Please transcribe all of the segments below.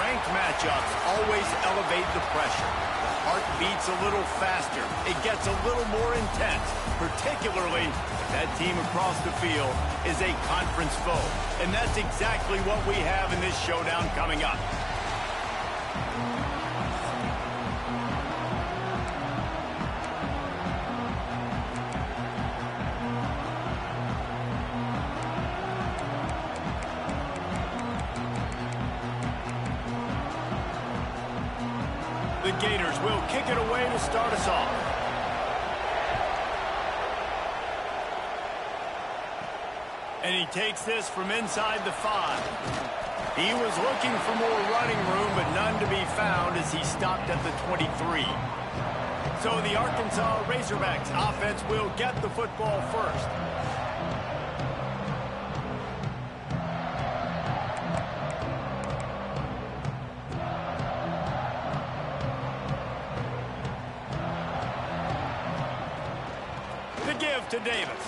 ranked matchups always elevate the pressure. The heart beats a little faster. It gets a little more intense, particularly if that team across the field is a conference foe. And that's exactly what we have in this showdown coming up. The Gators will kick it away to start us off. And he takes this from inside the 5. He was looking for more running room, but none to be found as he stopped at the 23. So the Arkansas Razorbacks offense will get the football first. Give to Davis.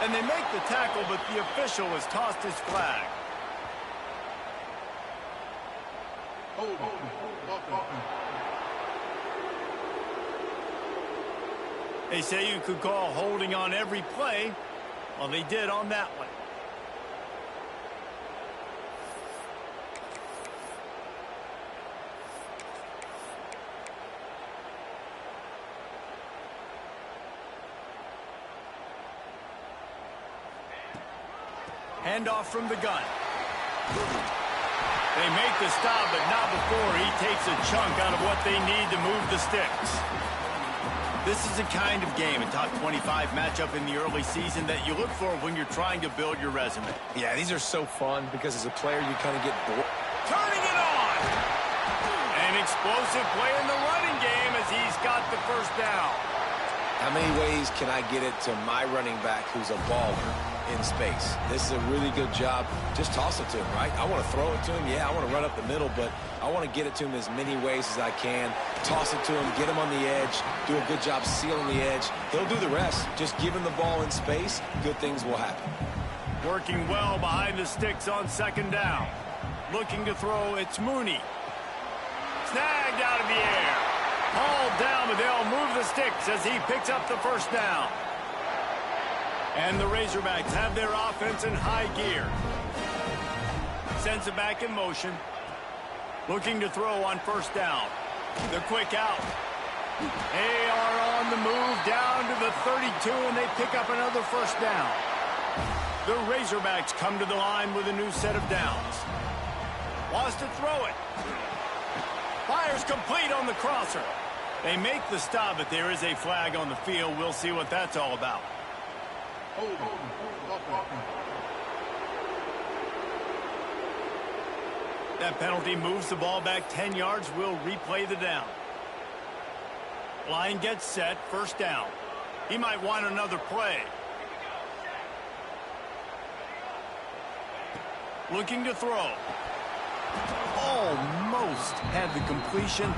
And they make the tackle, but the official has tossed his flag. They say you could call holding on every play. Well, they did on that one. Handoff from the gun. They make the stop, but not before he takes a chunk out of what they need to move the sticks. This is a kind of game, a top 25 matchup in the early season that you look for when you're trying to build your resume. Yeah, these are so fun because as a player, you kind of get bored. Turning it on! An explosive play in the running game as he's got the first down. How many ways can I get it to my running back who's a baller in space? This is a really good job. Just toss it to him, right? I want to throw it to him. Yeah, I want to run up the middle, but I want to get it to him as many ways as I can. Toss it to him, get him on the edge, do a good job sealing the edge. He'll do the rest. Just give him the ball in space. Good things will happen. Working well behind the sticks on second down. Looking to throw, it's Mooney. Snagged out of the air. Hauled down, but they'll move the sticks as he picks up the first down. And the Razorbacks have their offense in high gear. Sends it back in motion. Looking to throw on first down. The quick out. They are on the move down to the 32, and they pick up another first down. The Razorbacks come to the line with a new set of downs. Wants to throw it. Fires complete on the crosser. They make the stop, but there is a flag on the field. We'll see what that's all about. That penalty moves the ball back 10 yards. We'll replay the down. Line gets set, first down. He might want another play. Looking to throw. Almost had the completion,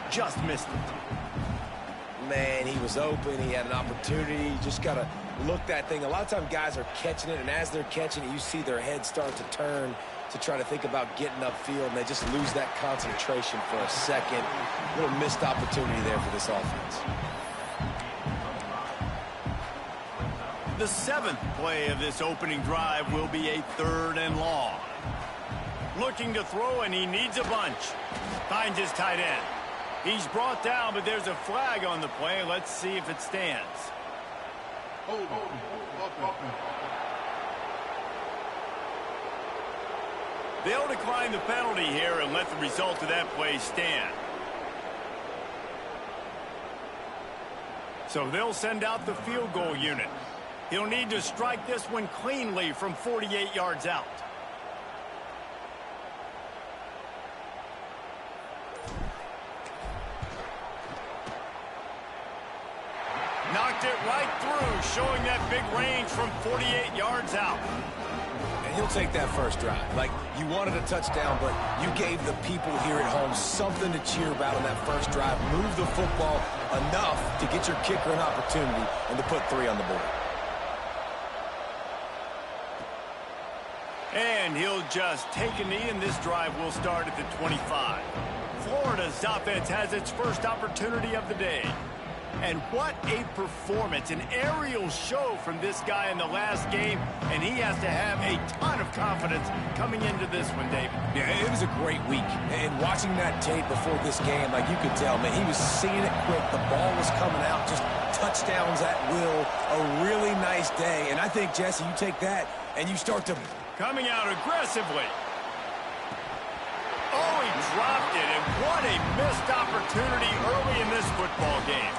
just missed it. Man, he was open. He had an opportunity. You just got to look that thing. A lot of times guys are catching it, and as they're catching it, you see their head start to turn to try to think about getting upfield, and they just lose that concentration for a second. A little missed opportunity there for this offense. The 7th play of this opening drive will be a 3rd and long. Looking to throw, and he needs a bunch. Finds his tight end. He's brought down, but there's a flag on the play. Let's see if it stands. They'll decline the penalty here and let the result of that play stand. So they'll send out the field goal unit. He'll need to strike this one cleanly from 48 yards out. Knocked it right through, showing that big range from 48 yards out. And he'll take that first drive. Like, you wanted a touchdown, but you gave the people here at home something to cheer about on that first drive. Move the football enough to get your kicker an opportunity and to put 3 on the board. And he'll just take a knee, and this drive will start at the 25. Florida's offense has its first opportunity of the day. And what a performance, an aerial show from this guy in the last game, and he has to have a ton of confidence coming into this one, David. Yeah, it was a great week. And watching that tape before this game, like you could tell, man, he was seeing it quick. The ball was coming out, just touchdowns at will. A really nice day. And I think, Jesse, you take that and you start to... Coming out aggressively. Oh, he dropped it, and what a missed opportunity early in this football game.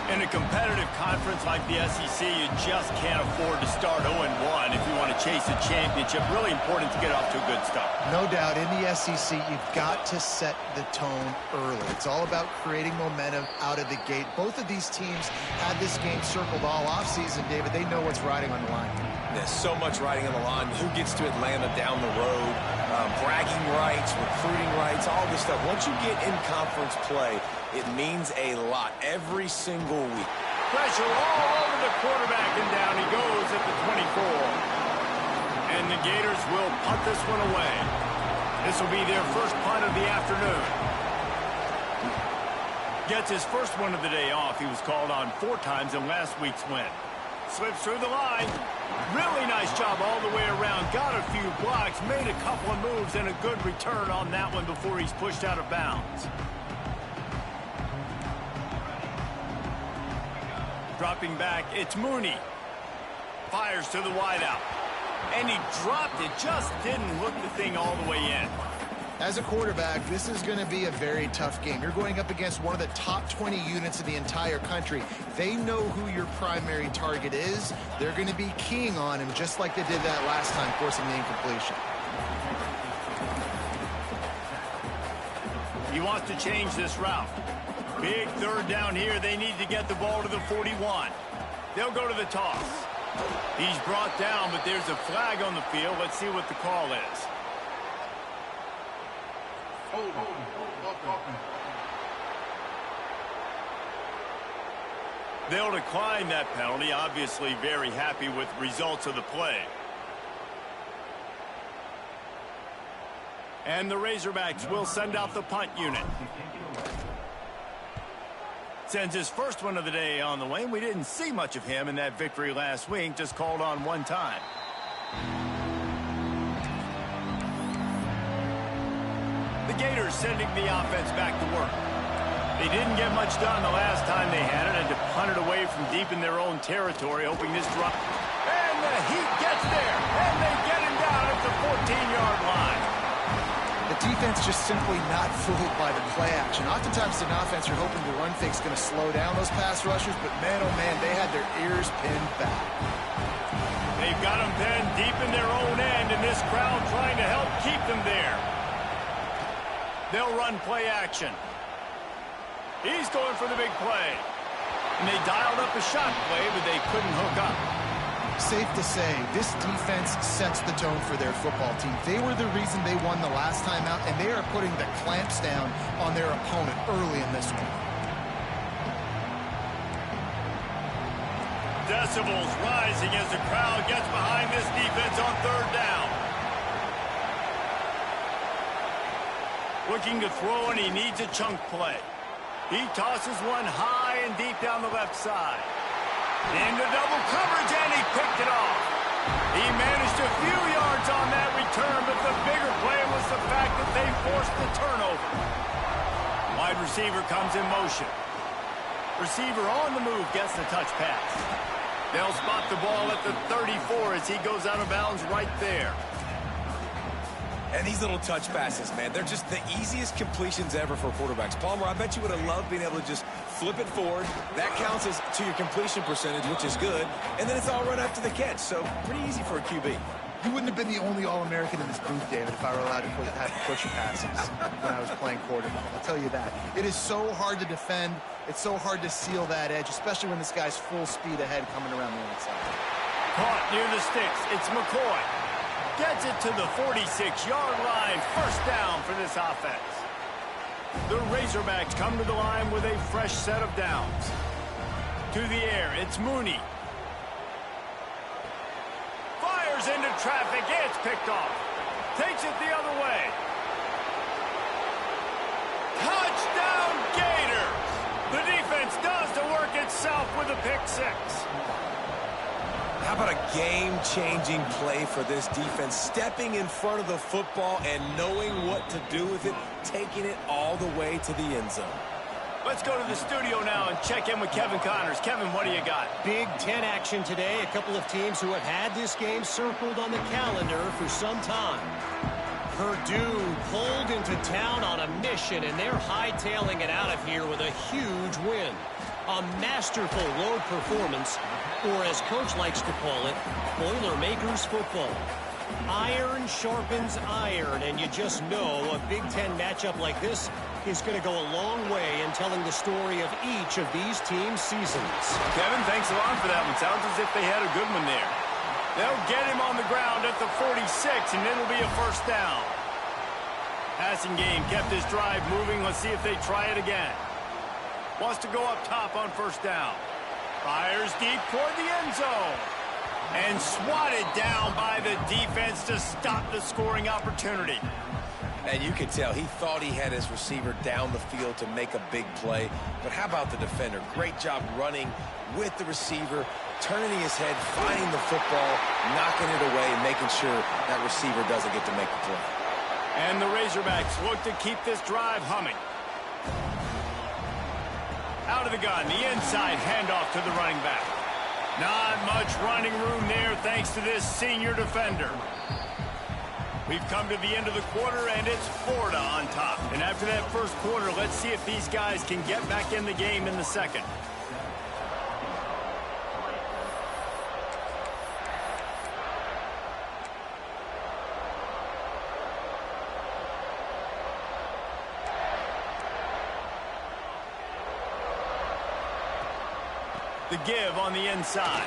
In a competitive conference like the SEC, you just can't afford to start 0-1 if you want to chase a championship. Really important to get off to a good start. No doubt, in the SEC, you've got to set the tone early. It's all about creating momentum out of the gate. Both of these teams had this game circled all offseason, David. They know what's riding on the line. There's so much riding on the line. Who gets to Atlanta down the road? Bragging rights, recruiting rights, all this stuff. Once you get in conference play, it means a lot every single week. Pressure all over the quarterback, and down he goes at the 24. And the Gators will punt this one away. This will be their first punt of the afternoon. Gets his first one of the day off. He was called on 4 times in last week's win. Slips through the line. Really nice job all the way around. Got a few blocks, made a couple of moves, and a good return on that one before he's pushed out of bounds. Dropping back, it's Mooney. Fires to the wideout. And he dropped it, just didn't hook the thing all the way in. As a quarterback, this is going to be a very tough game. You're going up against one of the top 20 units in the entire country. They know who your primary target is. They're going to be keying on him just like they did that last time, forcing the incompletion. He wants to change this route. Big third down here. They need to get the ball to the 41. They'll go to the toss. He's brought down, but there's a flag on the field. Let's see what the call is. They'll decline that penalty. Obviously very happy with results of the play. And the Razorbacks will send out the punt unit. Sends his first one of the day on the way. We didn't see much of him in that victory last week. Just called on 1 time. The Gators sending the offense back to work. They didn't get much done the last time they had it, and to punt it away from deep in their own territory, hoping this drop. And the Heat gets there, and they get him down at the 14-yard line. The defense just simply not fooled by the play action. Oftentimes in offense, you're hoping the run fake's going to slow down those pass rushers, but man, oh man, they had their ears pinned back. They've got them pinned deep in their own end, and this crowd trying to help keep them there. They'll run play action. He's going for the big play. And they dialed up a shot play, but they couldn't hook up. Safe to say, this defense sets the tone for their football team. They were the reason they won the last time out, and they are putting the clamps down on their opponent early in this one. Decibels rising as the crowd gets behind this defense on 3rd down. Looking to throw, and he needs a chunk play. He tosses one high and deep down the left side. Into double coverage, and he picked it off. He managed a few yards on that return, but the bigger play was the fact that they forced the turnover. Wide receiver comes in motion. Receiver on the move gets the touch pass. They'll spot the ball at the 34 as he goes out of bounds right there. And these little touch passes, man, they're just the easiest completions ever for quarterbacks. Palmer, I bet you would have loved being able to just flip it forward. That counts as to your completion percentage, which is good. And then it's all run after the catch. So pretty easy for a QB. You wouldn't have been the only All-American in this booth, David, if I were allowed to have push passes when I was playing quarterback. I'll tell you that. It is so hard to defend. It's so hard to seal that edge, especially when this guy's full speed ahead coming around the outside. Caught near the sticks. It's McCoy. Gets it to the 46-yard line. First down for this offense. The Razorbacks come to the line with a fresh set of downs. To the air, it's Mooney. Fires Fires into traffic. It's picked off. Takes it the other way. Touchdown Gators! The defense does the work itself with a pick six. How about a game-changing play for this defense? Stepping in front of the football and knowing what to do with it, taking it all the way to the end zone. Let's go to the studio now and check in with Kevin Connors. Kevin, what do you got? Big Ten action today. A couple of teams who have had this game circled on the calendar for some time. Purdue pulled into town on a mission, and they're hightailing it out of here with a huge win. A masterful road performance, or as Coach likes to call it, Boilermakers football. Iron sharpens iron, and you just know a Big Ten matchup like this is going to go a long way in telling the story of each of these teams' seasons. Kevin, thanks a lot for that one. Sounds as if they had a good one there. They'll get him on the ground at the 46, and it'll be a first down. Passing game kept his drive moving. Let's see if they try it again. Wants to go up top on first down. Fires deep toward the end zone. And swatted down by the defense to stop the scoring opportunity. And you could tell he thought he had his receiver down the field to make a big play. But how about the defender? Great job running with the receiver, turning his head, finding the football, knocking it away, making sure that receiver doesn't get to make the play. And the Razorbacks look to keep this drive humming. Out of the gun, the inside handoff to the running back. Not much running room there thanks to this senior defender. We've come to the end of the quarter, and it's Florida on top. And after that first quarter, let's see if these guys can get back in the game in the second. The give on the inside.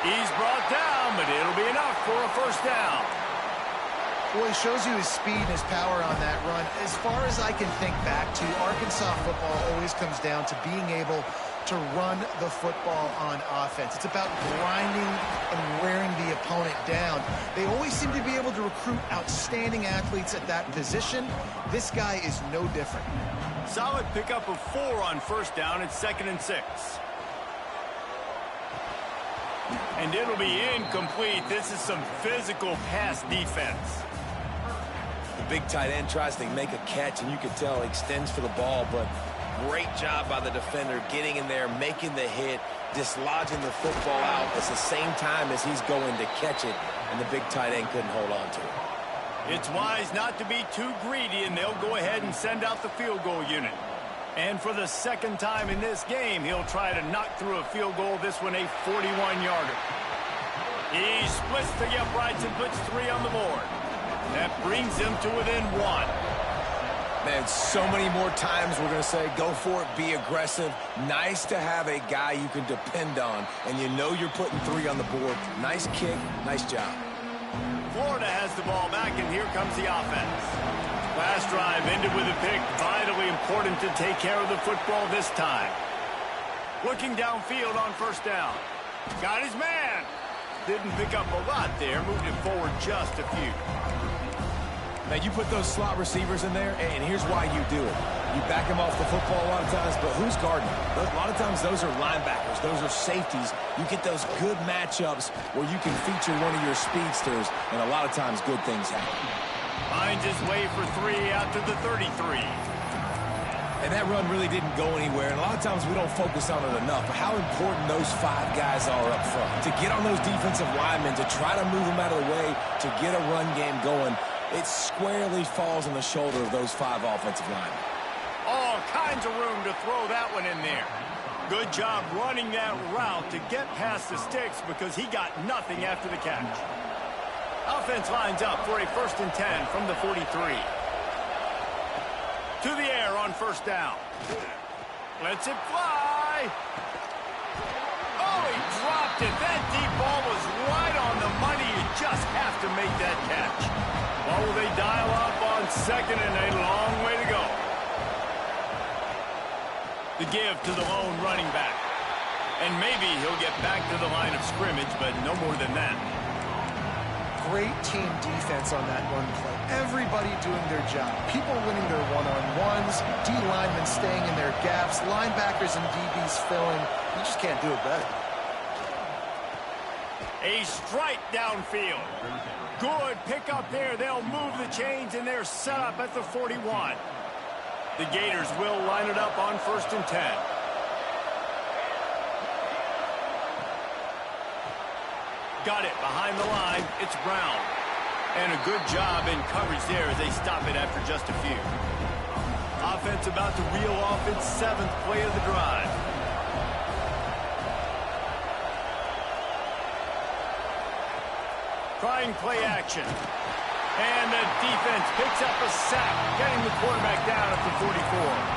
He's brought down, but it'll be enough for a first down. Boy, it shows you his speed and his power on that run. As far as I can think back to, Arkansas football always comes down to being able to run the football on offense. It's about grinding and wearing the opponent down. They always seem to be able to recruit outstanding athletes at that position. This guy is no different. Solid pickup of 4 on first down. It's 2nd and 6. And it'll be incomplete. This is some physical pass defense. The big tight end tries to make a catch, and you can tell he extends for the ball, but great job by the defender getting in there, making the hit, dislodging the football out at the same time as he's going to catch it, and the big tight end couldn't hold on to it. It's wise not to be too greedy, and they'll go ahead and send out the field goal unit. And for the second time in this game, he'll try to knock through a field goal, this one a 41-yarder. He splits the uprights and puts 3 on the board. That brings him to within 1. Man, so many more times we're going to say, go for it, be aggressive. Nice to have a guy you can depend on, and you know you're putting 3 on the board. Nice kick, nice job. Florida has the ball back, and here comes the offense. Last drive ended with a pick. Vitally important to take care of the football this time. Looking downfield on first down. Got his man. Didn't pick up a lot there. Moved it forward just a few. Now, you put those slot receivers in there, and here's why you do it. You back them off the football a lot of times, but who's guarding them? A lot of times those are linebackers. Those are safeties. You get those good matchups where you can feature one of your speedsters, and a lot of times good things happen. Finds his way for 3 out to the 33. And that run really didn't go anywhere, and a lot of times we don't focus on it enough, but how important those 5 guys are up front. To get on those defensive linemen, to try to move them out of the way, to get a run game going, it squarely falls on the shoulder of those 5 offensive linemen. All kinds of room to throw that one in there. Good job running that route to get past the sticks because he got nothing after the catch. Offense lines up for a 1st and 10 from the 43. To the air on first down. Lets it fly. Oh, he dropped it. That deep ball was right on the money. You just have to make that catch. Well, will they dial up on 2nd and a long way to go. The give to the lone running back. And maybe he'll get back to the line of scrimmage, but no more than that. great team defense on that run play. Everybody doing their job. People winning their one-on-ones, D linemen staying in their gaps, linebackers and DBs filling. You just can't do it better. A strike downfield. Good pick up there. They'll move the chains, and they're set up at the 41. The Gators will line it up on 1st and 10. Got it behind the line. It's Brown. And a good job in coverage there as they stop it after just a few. Offense about to reel off its 7th play of the drive. Trying play action. And the defense picks up a sack, getting the quarterback down at the 44.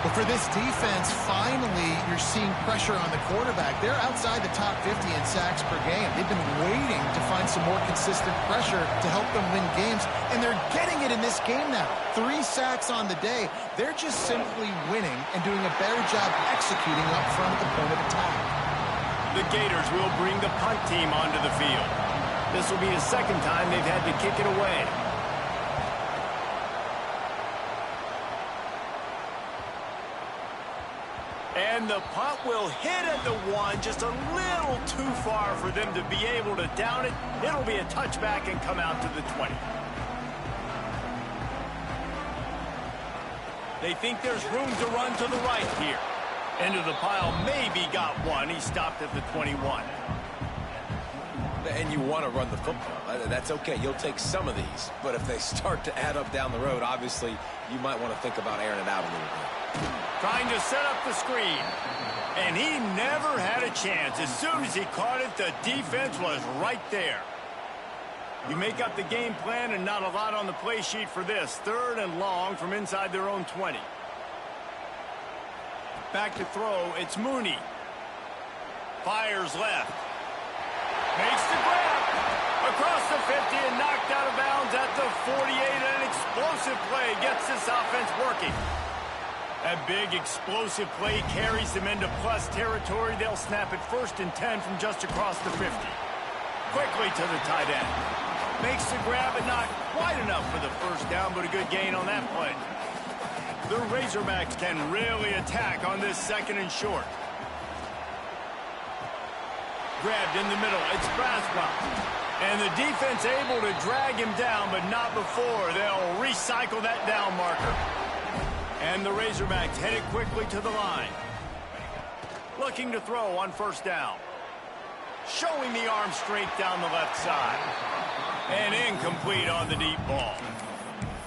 But for this defense, finally, you're seeing pressure on the quarterback. They're outside the top 50 in sacks per game. They've been waiting to find some more consistent pressure to help them win games, and they're getting it in this game now. 3 sacks on the day. They're just simply winning and doing a better job executing up front at the point of attack. The Gators will bring the punt team onto the field. This will be the 2nd time they've had to kick it away. And the punt will hit at the 1, just a little too far for them to be able to down it. It'll be a touchback and come out to the 20. They think there's room to run to the right here. Into the pile, maybe got one. He stopped at the 21. And you want to run the football. That's okay. You'll take some of these. But if they start to add up down the road, obviously, you might want to think about airing it out a little bit. Trying to set up the screen. And he never had a chance. As soon as he caught it, the defense was right there. You make up the game plan and not a lot on the play sheet for this. 3rd and long from inside their own 20. Back to throw. It's Mooney. Fires left. Makes the grab. Across the 50 and knocked out of bounds at the 48. And an explosive play gets this offense working. That big explosive play carries them into plus territory. They'll snap it 1st and 10 from just across the 50. Quickly to the tight end. Makes the grab and not quite enough for the 1st down, but a good gain on that play. The Razorbacks can really attack on this 2nd and short. Grabbed in the middle. It's Braswell. And the defense able to drag him down, but not before. They'll recycle that down marker. And the Razorbacks headed quickly to the line. Looking to throw on 1st down. Showing the arm strength down the left side. And incomplete on the deep ball.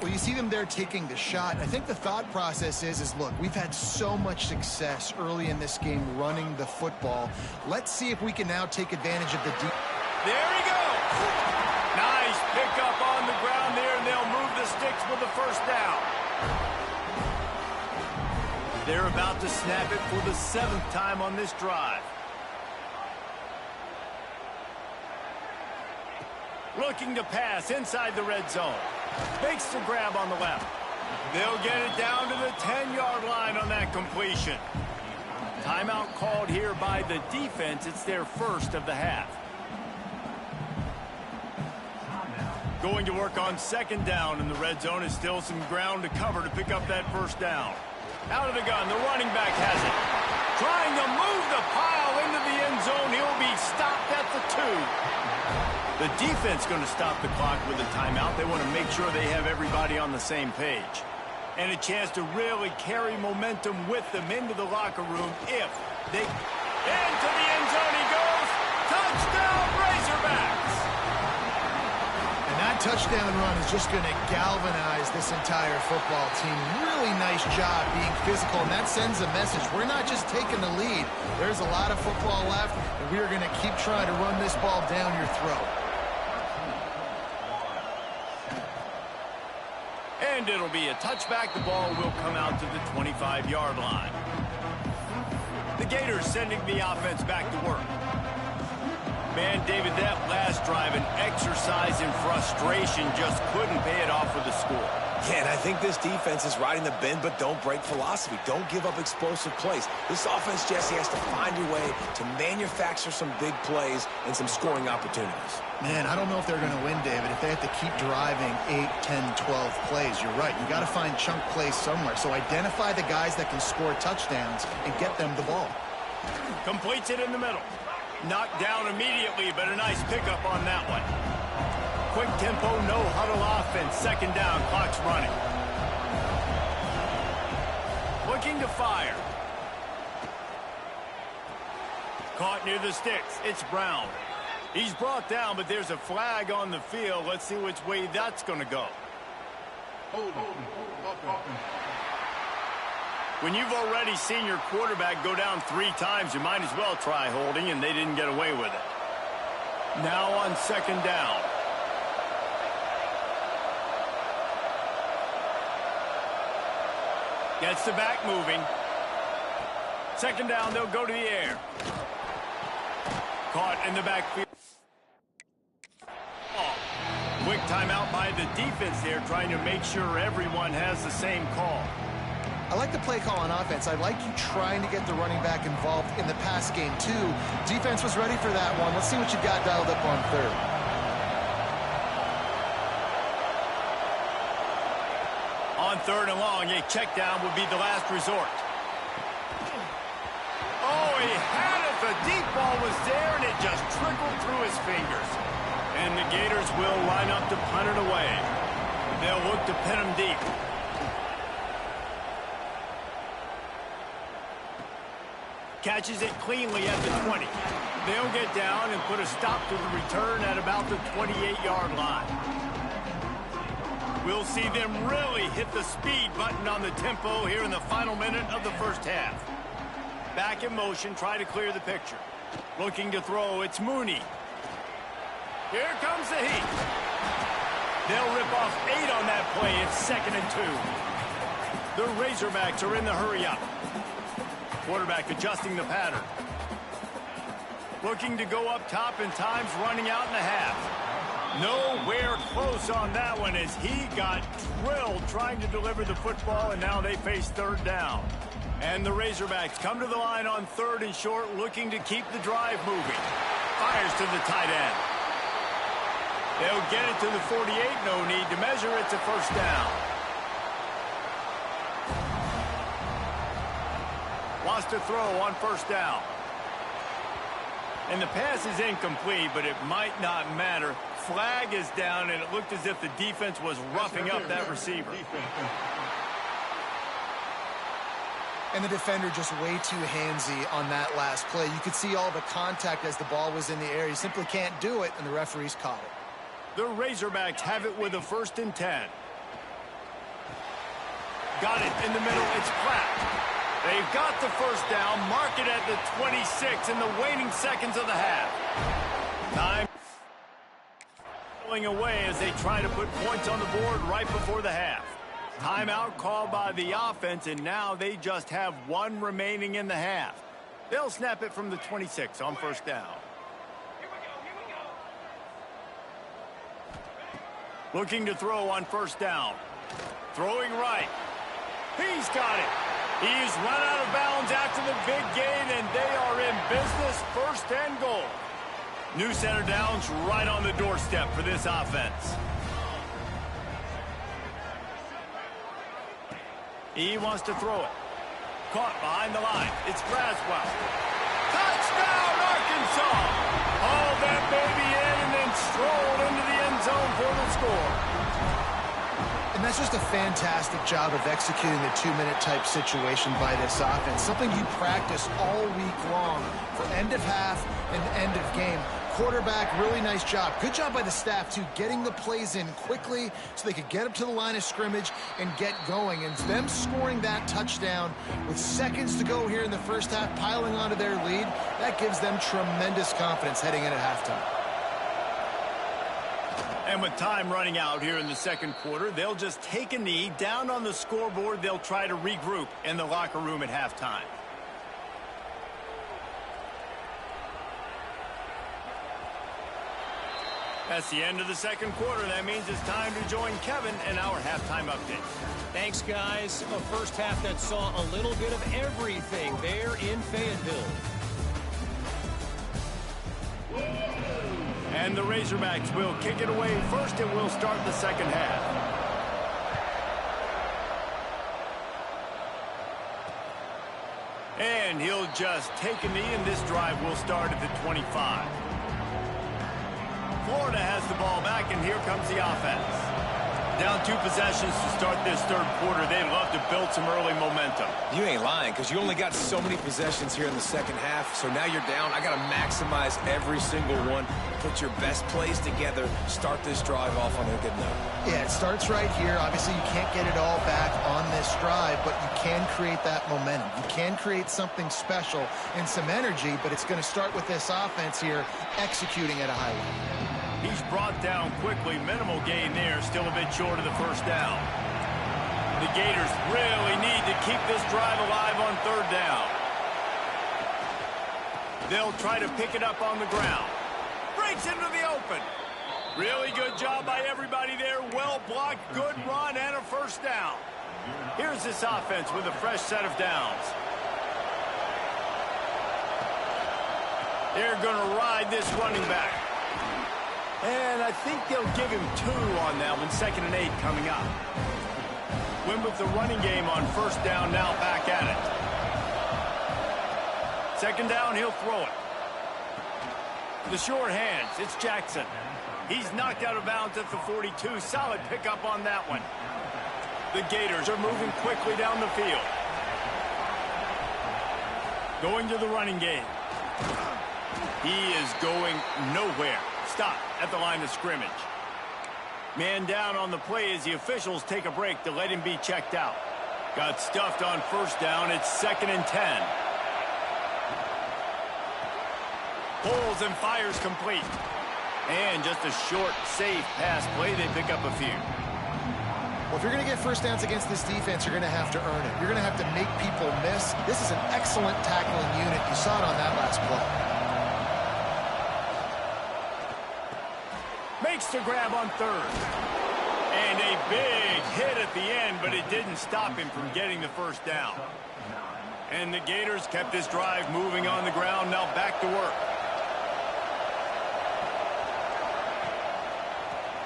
Well, you see them there taking the shot. I think the thought process is look, we've had so much success early in this game running the football. Let's see if we can now take advantage of the deep. There he goes. Nice pickup on the ground there, and they'll move the sticks with the 1st down. They're about to snap it for the 7th time on this drive. Looking to pass inside the red zone. Makes the grab on the left. They'll get it down to the 10-yard line on that completion. Timeout called here by the defense. It's their 1st of the half. Going to work on 2nd down, and the red zone is still some ground to cover to pick up that 1st down. Out of the gun, the running back has it. Trying to move the pile into the end zone. He'll be stopped at the 2. The defense going to stop the clock with a timeout. They want to make sure they have everybody on the same page. And a chance to really carry momentum with them into the locker room if they... Into the end zone he goes. Touchdown, Razorbacks! And that touchdown run is just going to galvanize this entire football team. Really nice job being physical, and that sends a message. We're not just taking the lead. There's a lot of football left, and we are going to keep trying to run this ball down your throat. And it'll be a touchback. The ball will come out to the 25-yard line. The Gators sending the offense back to work. Man, David, that last drive, an exercise in frustration, just couldn't pay it off with the score. Yeah, and I think this defense is riding the bend but don't break philosophy. Don't give up explosive plays. This offense, Jesse, has to find your way to manufacture some big plays and some scoring opportunities. Man, I don't know if they're going to win, David, if they have to keep driving 8, 10, 12 plays. You're right. You got to find chunk plays somewhere. So identify the guys that can score touchdowns and get them the ball. Completes it in the middle. Knocked down immediately, but a nice pickup on that one. Quick tempo, no huddle offense. Second down, clock's running. Looking to fire. Caught near the sticks. It's Brown. He's brought down, but there's a flag on the field. Let's see which way that's going to go. When you've already seen your quarterback go down 3 times, you might as well try holding, and they didn't get away with it. Now on second down. Gets the back moving. Second down, they'll go to the air. Caught in the backfield. Quick timeout by the defense there, trying to make sure everyone has the same call. I like the play call on offense. I like you trying to get the running back involved in the pass game, too. Defense was ready for that one. Let's see what you got dialed up on third. On third and long, a check down would be the last resort. Oh, he had it. The deep ball was there, and it just trickled through his fingers. And the Gators will line up to punt it away. They'll look to pin him deep. Catches it cleanly at the 20. They'll get down and put a stop to the return at about the 28-yard line. We'll see them really hit the speed button on the tempo here in the final minute of the first half. Back in motion, try to clear the picture. Looking to throw, it's Mooney. Here comes the heat. They'll rip off 8 on that play. It's 2nd and 2. The Razorbacks are in the hurry-up. Quarterback adjusting the pattern. Looking to go up top, and time's running out in the half. Nowhere close on that one as he got drilled trying to deliver the football, and now they face third down. And the Razorbacks come to the line on 3rd and short, looking to keep the drive moving. Fires to the tight end. They'll get it to the 48, no need to measure. It's a first down. Wants to throw on first down. And the pass is incomplete, but it might not matter. Flag is down, and it looked as if the defense was roughing up that receiver. And the defender just way too handsy on that last play. You could see all the contact as the ball was in the air. He simply can't do it, and the referees caught it. The Razorbacks have it with a 1st and 10. Got it in the middle. It's Platt. They've got the first down. Mark it at the 26 in the waning seconds of the half. Time going away as they try to put points on the board right before the half. Timeout called by the offense, and now they just have 1 remaining in the half. They'll snap it from the 26 on first down. Looking to throw on first down. Throwing right. He's got it. He's run out of bounds after the big gain, and they are in business, 1st and goal. New center downs right on the doorstep for this offense. He wants to throw it. Caught behind the line. It's Braswell. Touchdown, Arkansas! Hauled that baby in and then strolled into the end zone for the score. And that's just a fantastic job of executing the 2-minute type situation by this offense. Something you practice all week long for end of half and end of game. Quarterback, really nice job. Good job by the staff, too, getting the plays in quickly so they could get up to the line of scrimmage and get going. And them scoring that touchdown with seconds to go here in the first half, piling onto their lead, that gives them tremendous confidence heading in at halftime. And with time running out here in the second quarter, they'll just take a knee. Down on the scoreboard, they'll try to regroup in the locker room at halftime. That's the end of the second quarter. That means it's time to join Kevin in our halftime update. Thanks, guys. A first half that saw a little bit of everything there in Fayetteville. And the Razorbacks will kick it away first, and we'll start the second half. And he'll just take a knee, and this drive will start at the 25. Florida has the ball back, and here comes the offense. Down 2 possessions to start this third quarter. They'd love to build some early momentum. You ain't lying, because you only got so many possessions here in the second half, so now you're down. I got to maximize every single one, put your best plays together, start this drive off on a good note. Yeah, it starts right here. Obviously, you can't get it all back on this drive, but you can create that momentum. You can create something special and some energy, but it's going to start with this offense here executing at a high level. He's brought down quickly. Minimal gain there. Still a bit short of the first down. The Gators really need to keep this drive alive on third down. They'll try to pick it up on the ground. Breaks into the open. Really good job by everybody there. Well blocked, good run, and a first down. Here's this offense with a fresh set of downs. They're going to ride this running back. And I think they'll give him 2 on that one. 2nd and 8 coming up. Win with the running game on first down, now back at it. 2nd down, he'll throw it. The short hands, it's Jackson. He's knocked out of bounds at the 42. Solid pickup on that one. The Gators are moving quickly down the field. Going to the running game. He is going nowhere. Stop at the line of scrimmage. Man down on the play as the officials take a break to let him be checked out. Got stuffed on first down. It's 2nd and 10. Pulls and fires complete. And just a short, safe pass play. They pick up a few. Well, if you're going to get first downs against this defense, you're going to have to earn it. You're going to have to make people miss. This is an excellent tackling unit. You saw it on that last play. Makes the grab on third. And a big hit at the end, but it didn't stop him from getting the first down. And the Gators kept this drive moving on the ground. Now back to work.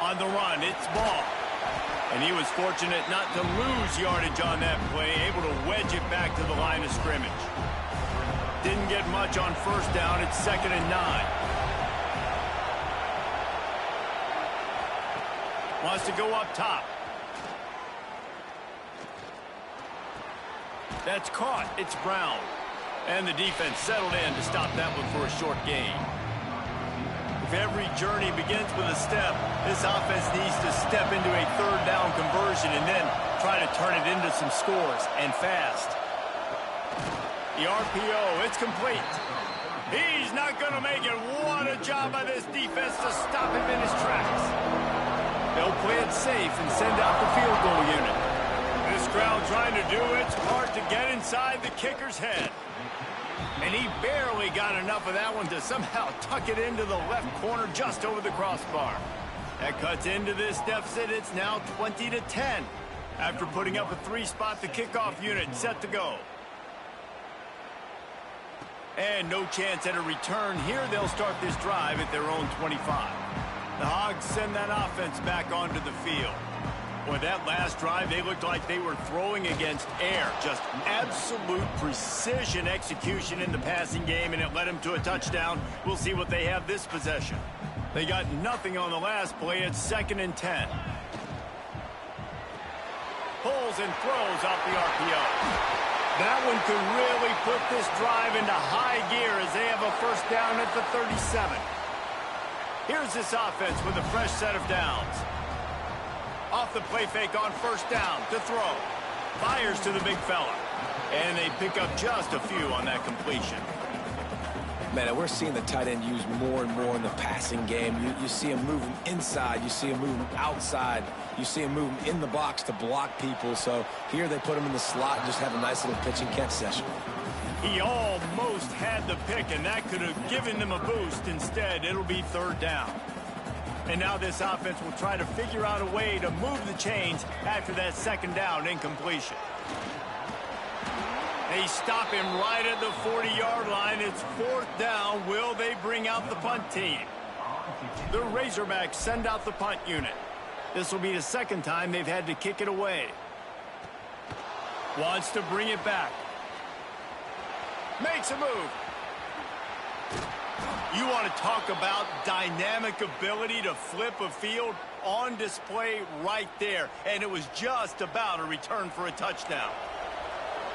On the run, it's Ball. And he was fortunate not to lose yardage on that play, able to wedge it back to the line of scrimmage. Didn't get much on first down. It's 2nd and 9. Wants to go up top. That's caught. It's Brown. And the defense settled in to stop that one for a short gain. If every journey begins with a step, this offense needs to step into a third down conversion and then try to turn it into some scores, and fast. The RPO, it's complete. He's not going to make it. What a job by this defense to stop him in his tracks. They'll play it safe and send out the field goal unit. This crowd trying to do its part to get inside the kicker's head. And he barely got enough of that one to somehow tuck it into the left corner just over the crossbar. That cuts into this deficit. It's now 20-10 after putting up a 3-spot. The kickoff unit set to go. And no chance at a return here. They'll start this drive at their own 25. The Hogs send that offense back onto the field. Boy, that last drive, they looked like they were throwing against air. Just absolute precision execution in the passing game, and it led them to a touchdown. We'll see what they have this possession. They got nothing on the last play. It's 2nd and 10. Pulls and throws off the RPO. That one could really put this drive into high gear as they have a first down at the 37. Here's this offense with a fresh set of downs. Off the play fake on first down to throw. Fires to the big fella. And they pick up just a few on that completion. Man, we're seeing the tight end used more and more in the passing game. You see him moving inside. You see him moving outside. You see him moving in the box to block people. So here they put him in the slot and just have a nice little pitch and catch session. He almost had the pick, and that could have given them a boost. Instead, it'll be third down. And now this offense will try to figure out a way to move the chains after that second down incompletion. They stop him right at the 40-yard line. It's fourth down. Will they bring out the punt team? The Razorbacks send out the punt unit. This will be the second time they've had to kick it away. Wants to bring it back. Makes a move. You want to talk about dynamic ability to flip a field? On display right there. And it was just about a return for a touchdown.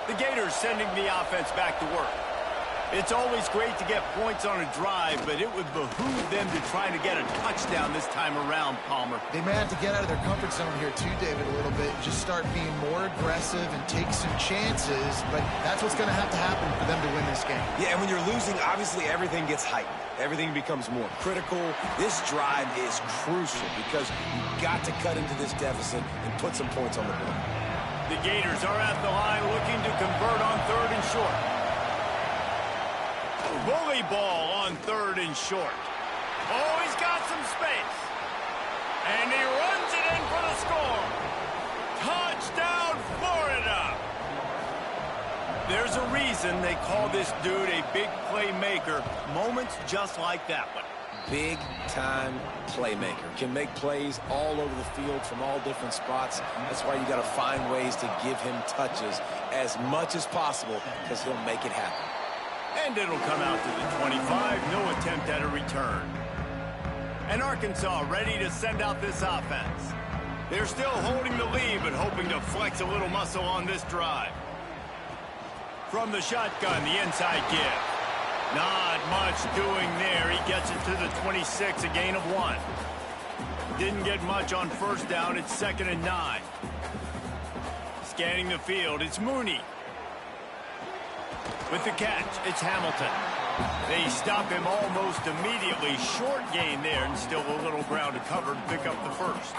The Gators sending the offense back to work. It's always great to get points on a drive, but it would behoove them to try to get a touchdown this time around, Palmer. They may have to get out of their comfort zone here too, David, a little bit. Just start being more aggressive and take some chances, but that's what's going to happen for them to win this game. Yeah, and when you're losing, obviously everything gets heightened. Everything becomes more critical. This drive is crucial because you've got to cut into this deficit and put some points on the board. The Gators are at the line looking to convert on third and short. Bully ball on third and short. Oh, he's got some space. And he runs it in for the score. Touchdown, Florida. There's a reason they call this dude a big playmaker. Moments just like that one. Big-time playmaker. Can make plays all over the field from all different spots. That's why you got to find ways to give him touches as much as possible because he'll make it happen. And it'll come out to the 25. No attempt at a return. And Arkansas ready to send out this offense. They're still holding the lead, but hoping to flex a little muscle on this drive. From the shotgun, the inside give. Not much doing there. He gets it to the 26, a gain of 1. Didn't get much on first down. It's 2nd and 9. Scanning the field, it's Mooney. With the catch, it's Hamilton. They stop him almost immediately. Short gain there, and still a little ground to cover to pick up the first.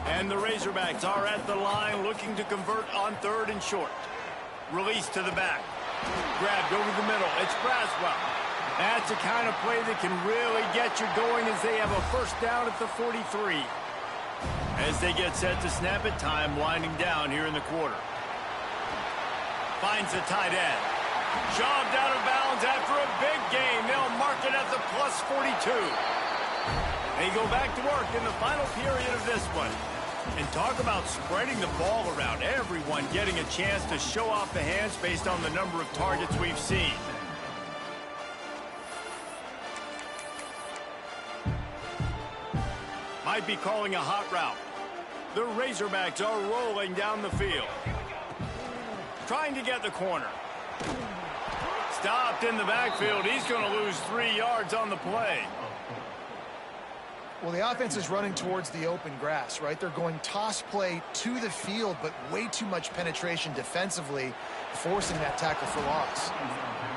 And the Razorbacks are at the line looking to convert on third and short. Release to the back. Grabbed over the middle. It's Braswell. That's the kind of play that can really get you going as they have a first down at the 43. As they get set to snap it, time winding down here in the quarter. Finds the tight end. Shoved out of bounds after a big gain. They'll mark it at the plus 42. They go back to work in the final period of this one. And talk about spreading the ball around. Everyone getting a chance to show off the hands based on the number of targets we've seen. Might be calling a hot route. The Razorbacks are rolling down the field. Trying to get the corner. Stopped in the backfield. He's going to lose 3 yards on the play. Well, the offense is running towards the open grass, right? They're going toss play to the field, but way too much penetration defensively, forcing that tackle for loss.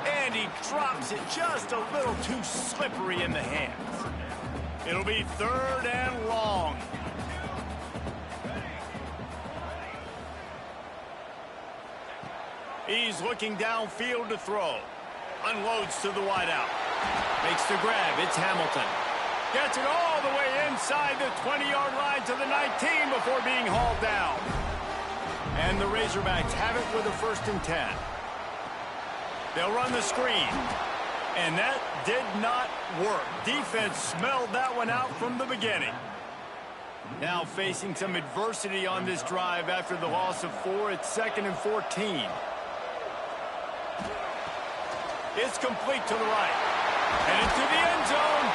And he drops it just a little too slippery in the hands. It'll be 3rd and long. He's looking downfield to throw. Unloads to the wideout. Makes the grab. It's Hamilton. Gets it all the way inside the 20-yard line to the 19 before being hauled down. And the Razorbacks have it with a 1st and 10. They'll run the screen. And that did not work. Defense smelled that one out from the beginning. Now facing some adversity on this drive after the loss of 4. It's 2nd and 14. It's complete to the right. And into the end zone.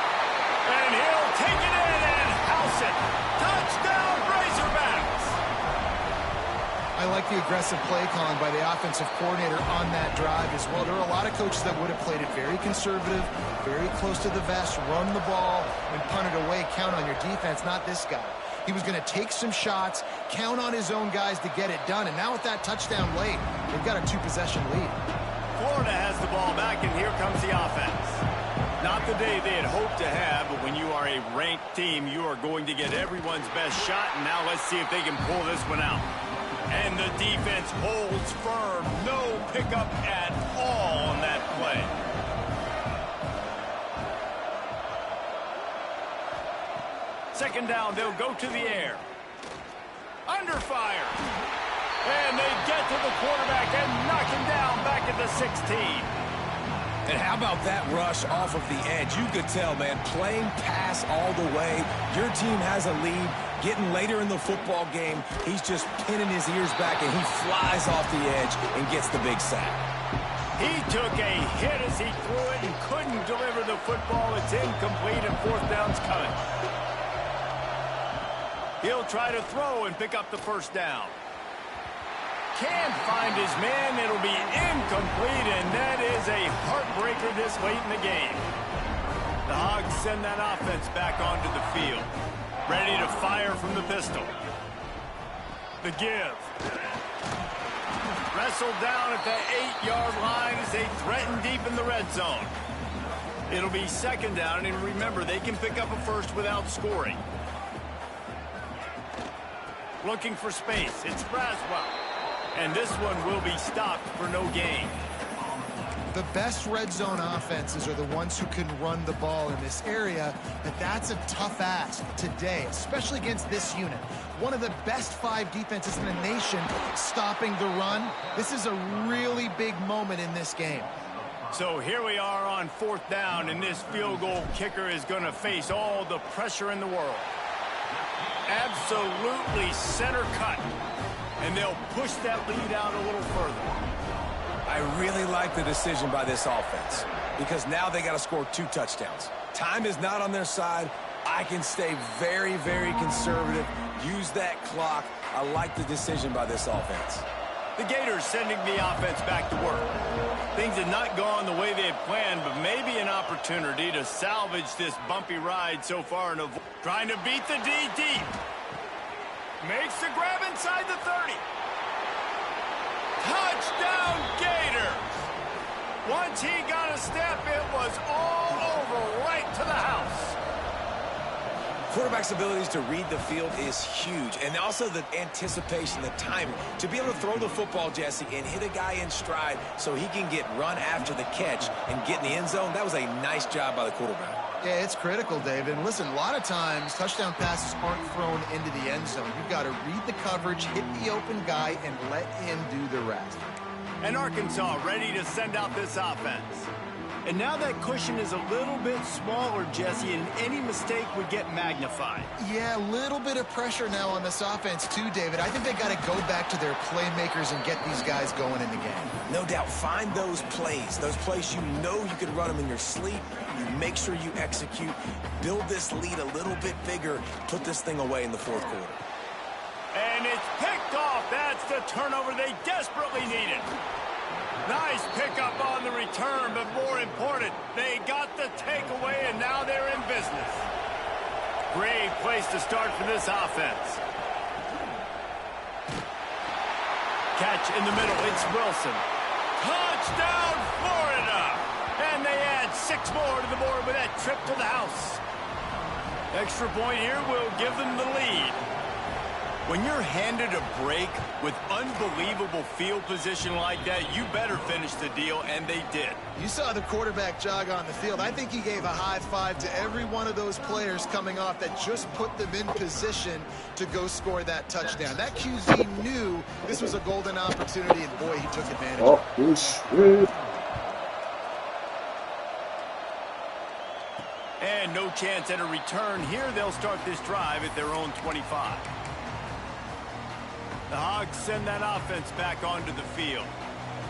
And he'll take it in and house it. Touchdown, Razorbacks! I like the aggressive play calling by the offensive coordinator on that drive as well. There are a lot of coaches that would have played it very conservative, very close to the vest, run the ball, and punt it away. Count on your defense, not this guy. He was going to take some shots, count on his own guys to get it done. And now with that touchdown late, they've got a 2-possession lead. Florida has the ball back, and here comes the offense. Not the day they had hoped to have, but when you are a ranked team, you are going to get everyone's best shot, and now let's see if they can pull this one out. And the defense holds firm. No pickup at all on that play. Second down, they'll go to the air. Under fire. And they get to the quarterback and knock him down back at the 16. And how about that rush off of the edge? You could tell, man, playing pass all the way. Your team has a lead. Getting later in the football game, he's just pinning his ears back, and he flies off the edge and gets the big sack. He took a hit as he threw it and couldn't deliver the football. It's incomplete, and fourth down's coming. He'll try to throw and pick up the first down. Can't find his man. It'll be incomplete, and that is a heartbreaker this late in the game. The Hogs send that offense back onto the field, ready to fire from the pistol. The give. Wrestled down at the 8-yard line as they threaten deep in the red zone. It'll be second down, and remember, they can pick up a first without scoring. Looking for space. It's Braswell. And this one will be stopped for no gain. The best red zone offenses are the ones who can run the ball in this area, but that's a tough ask today, especially against this unit. One of the best 5 defenses in the nation stopping the run. This is a really big moment in this game. So here we are on fourth down, and this field goal kicker is going to face all the pressure in the world. Absolutely center cut. And they'll push that lead out a little further. I really like the decision by this offense because now they got to score 2 touchdowns. Time is not on their side. I can stay very, very conservative. Use that clock. I like the decision by this offense. The Gators sending the offense back to work. Things have not gone the way they had planned, but maybe an opportunity to salvage this bumpy ride so far. Trying to beat the D deep. Makes the grab inside the 30. Touchdown, Gators! Once he got a step, it was all over right to the house. Quarterback's abilities to read the field is huge, and also the anticipation, the timing. To be able to throw the football, Jesse, and hit a guy in stride so he can get run after the catch and get in the end zone, that was a nice job by the quarterback. Yeah, it's critical, David. And listen, a lot of times touchdown passes aren't thrown into the end zone. You've got to read the coverage, hit the open guy, and let him do the rest. And Arkansas ready to send out this offense. And now that cushion is a little bit smaller, Jesse, and any mistake would get magnified. Yeah, a little bit of pressure now on this offense too, David. I think they got to go back to their playmakers and get these guys going in the game. No doubt. Find those plays you know you can run them in your sleep. You make sure you execute. Build this lead a little bit bigger. Put this thing away in the fourth quarter. And it's picked off. That's the turnover they desperately needed. Nice pickup on the return, but more important, they got the takeaway, and now they're in business. Great place to start for this offense. Catch in the middle, it's Wilson. Touchdown, Florida! And they add 6 more to the board with that trip to the house. Extra point here will give them the lead. When you're handed a break with unbelievable field position like that, you better finish the deal, and they did. You saw the quarterback jog on the field. I think he gave a high five to every one of those players coming off that just put them in position to go score that touchdown. That QB knew this was a golden opportunity, and boy, he took advantage of it. And no chance at a return here. They'll start this drive at their own 25. The Hogs send that offense back onto the field.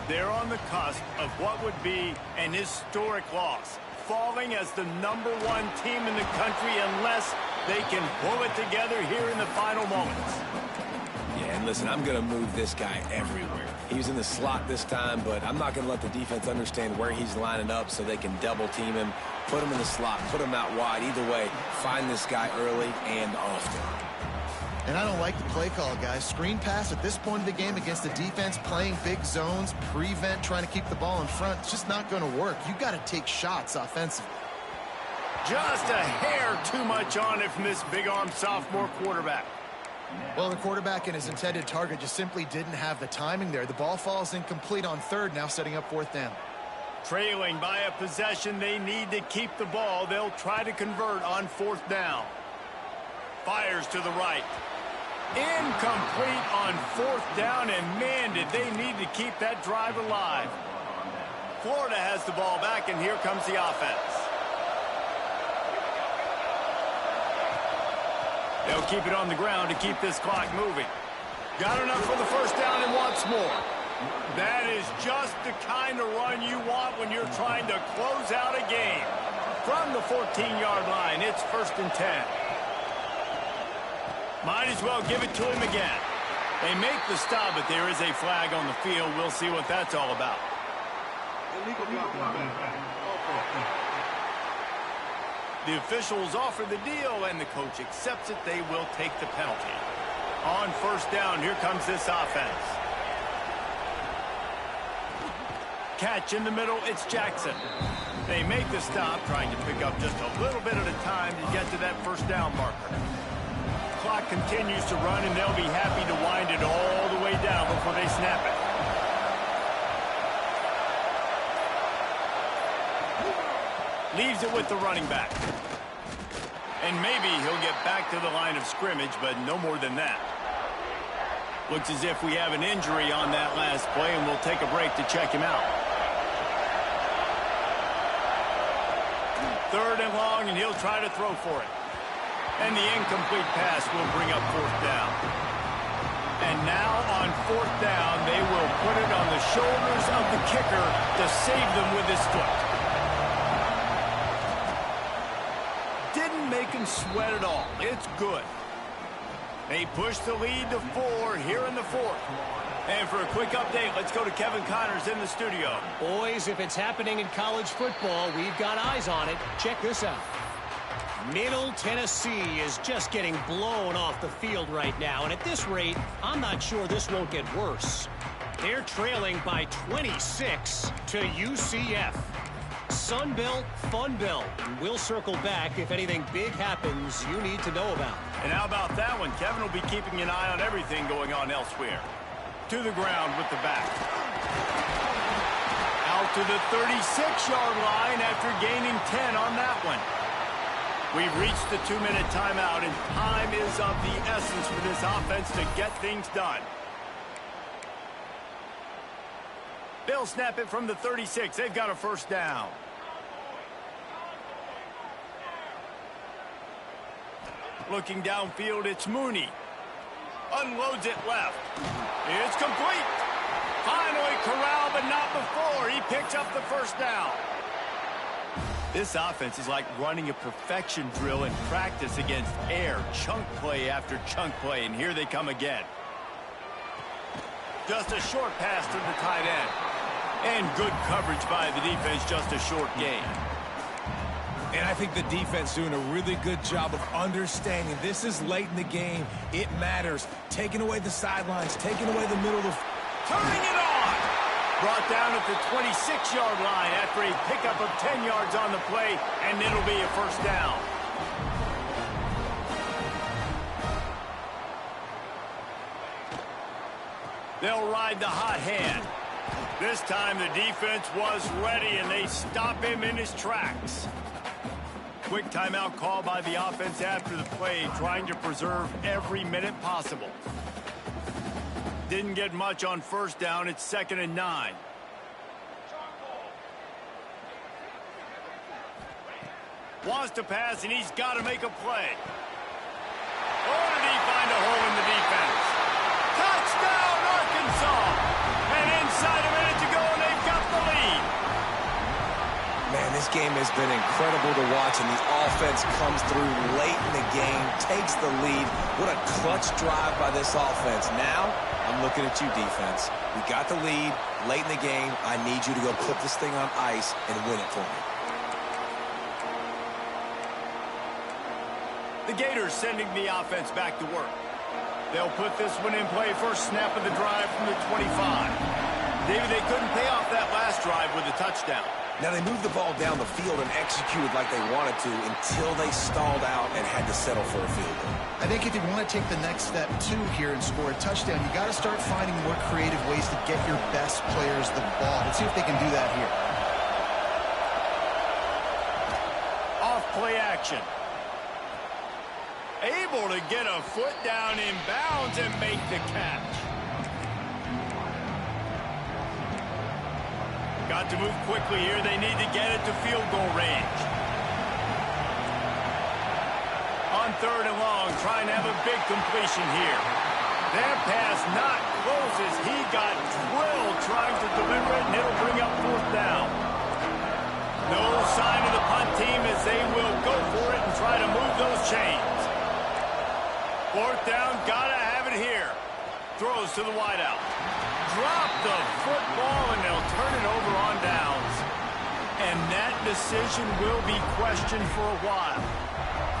They're on the cusp of what would be an historic loss, falling as the #1 team in the country unless they can pull it together here in the final moments. Yeah, and listen, I'm going to move this guy everywhere. He's in the slot this time, but I'm not going to let the defense understand where he's lining up so they can double team him, put him in the slot, put him out wide. Either way, find this guy early and often. And I don't like the play call, guys. Screen pass at this point of the game against the defense playing big zones, prevent, trying to keep the ball in front. It's just not going to work. You got to take shots offensively. Just a hair too much on it from this big-arm sophomore quarterback. Well, the quarterback and his intended target just simply didn't have the timing there. The ball falls incomplete on third, now setting up fourth down. Trailing by a possession, they need to keep the ball. They'll try to convert on fourth down. Fires to the right. Incomplete on 4th down, and man, did they need to keep that drive alive. Florida has the ball back, and here comes the offense. They'll keep it on the ground to keep this clock moving. Got enough for the first down and wants more. That is just the kind of run you want when you're trying to close out a game. From the 14-yard line, it's 1st and 10. Might as well give it to him again. They make the stop, but there is a flag on the field. We'll see what that's all about. The officials offer the deal, and the coach accepts it. They will take the penalty. On 1st down, here comes this offense. Catch in the middle, it's Jackson. They make the stop, trying to pick up just a little bit at a time to get to that 1st down marker. Clock continues to run, and they'll be happy to wind it all the way down before they snap it. Leaves it with the running back. And maybe he'll get back to the line of scrimmage, but no more than that. Looks as if we have an injury on that last play, and we'll take a break to check him out. 3rd and long, and he'll try to throw for it. And the incomplete pass will bring up 4th down. And now on 4th down, they will put it on the shoulders of the kicker to save them with his foot. Didn't make him sweat at all. It's good. They push the lead to 4 here in the 4th. And for a quick update, let's go to Kevin Connors in the studio. Boys, if it's happening in college football, we've got eyes on it. Check this out. Middle Tennessee is just getting blown off the field right now. And at this rate, I'm not sure this won't get worse. They're trailing by 26 to UCF. Sunbelt, Funbelt. We'll circle back if anything big happens you need to know about. And how about that one? Kevin will be keeping an eye on everything going on elsewhere. To the ground with the back. Out to the 36-yard line after gaining 10 on that one. We've reached the 2-minute timeout, and time is of the essence for this offense to get things done. They'll snap it from the 36. They've got a 1st down. Looking downfield, it's Mooney. Unloads it left. It's complete. Finally corralled, but not before. He picks up the 1st down. This offense is like running a perfection drill in practice against air. Chunk play after chunk play, and here they come again. Just a short pass to the tight end. And good coverage by the defense, just a short gain. And I think the defense doing a really good job of understanding this is late in the game. It matters. Taking away the sidelines, taking away the middle of the... Turning it on! Brought down at the 26-yard line after a pickup of 10 yards on the play, and it'll be a 1st down. They'll ride the hot hand. This time the defense was ready, and they stop him in his tracks. Quick timeout call by the offense after the play, trying to preserve every minute possible. Didn't get much on 1st down. It's 2nd and 9. Wants to pass, and he's got to make a play. Oh, did he find a hole in the defense? Touchdown, Arkansas! And inside a minute to go, and they've got the lead. Man, this game has been incredible to watch, and the offense comes through late in the game, takes the lead. What a clutch drive by this offense. Now, I'm looking at you, defense. We got the lead late in the game. I need you to go put this thing on ice and win it for me. The Gators sending the offense back to work. They'll put this one in play. First snap of the drive from the 25. David, they couldn't pay off that last drive with a touchdown. Now, they moved the ball down the field and executed like they wanted to until they stalled out and had to settle for a field goal. I think if you want to take the next step, too, here and score a touchdown, you got to start finding more creative ways to get your best players the ball. Let's see if they can do that here. Off play action. Able to get a foot down in bounds and make the catch. Got to move quickly here. They need to get it to field goal range. On 3rd and long, trying to have a big completion here. That pass not close as he got drilled trying to deliver it, and it'll bring up 4th down. No sign of the punt team as they will go for it and try to move those chains. 4th down, gotta have it here. Throws to the wideout. Drop the football, and they'll turn it over on downs. And that decision will be questioned for a while.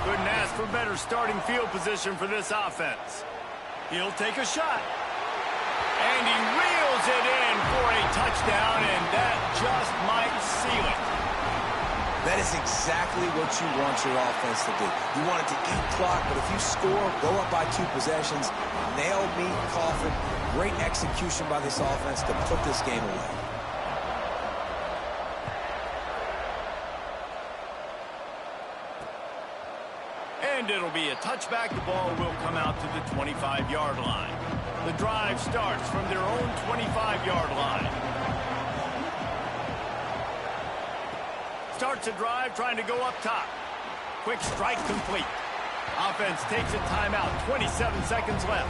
Couldn't ask for better starting field position for this offense. He'll take a shot. And he reels it in for a touchdown, and that just might seal it. That is exactly what you want your offense to do. You want it to eat clock, but if you score, go up by 2 possessions, nail, meet, coffin. Great execution by this offense to put this game away. And it'll be a touchback. The ball will come out to the 25-yard line. The drive starts from their own 25-yard line. Starts a drive trying to go up top. Quick strike complete. Offense takes a timeout. 27 seconds left.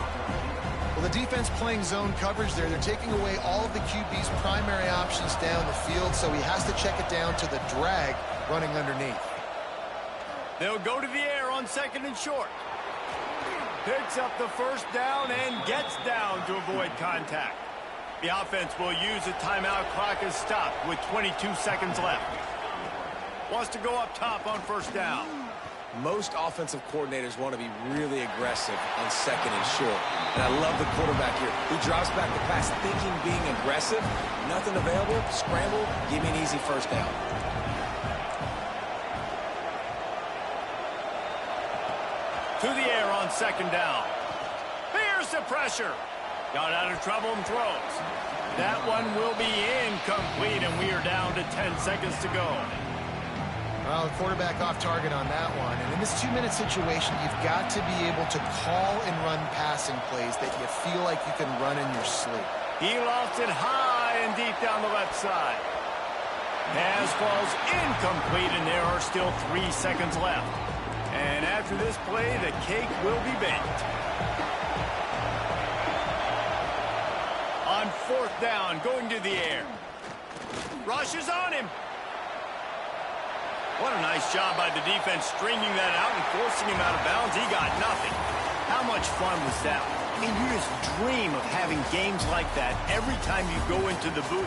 Well, the defense playing zone coverage there. They're taking away all of the QB's primary options down the field, so he has to check it down to the drag running underneath. They'll go to the air on 2nd and short. Picks up the 1st down and gets down to avoid contact. The offense will use a timeout. Clock is stopped with 22 seconds left. Wants to go up top on 1st down. Most offensive coordinators want to be really aggressive on 2nd and short. And I love the quarterback here. He drops back the pass thinking being aggressive. Nothing available. Scramble. Give me an easy 1st down. To the air on 2nd down. Here's the pressure. Got out of trouble and throws. That one will be incomplete, and we are down to 10 seconds to go. Well, the quarterback off target on that one. And in this 2-minute situation, you've got to be able to call and run passing plays that you feel like you can run in your sleep. He lost it high and deep down the left side. Pass falls incomplete, and there are still 3 seconds left. And after this play, the cake will be baked. On 4th down, going to the air. Rush is on him. What a nice job by the defense stringing that out and forcing him out of bounds. He got nothing. How much fun was that? I mean, you just dream of having games like that every time you go into the booth.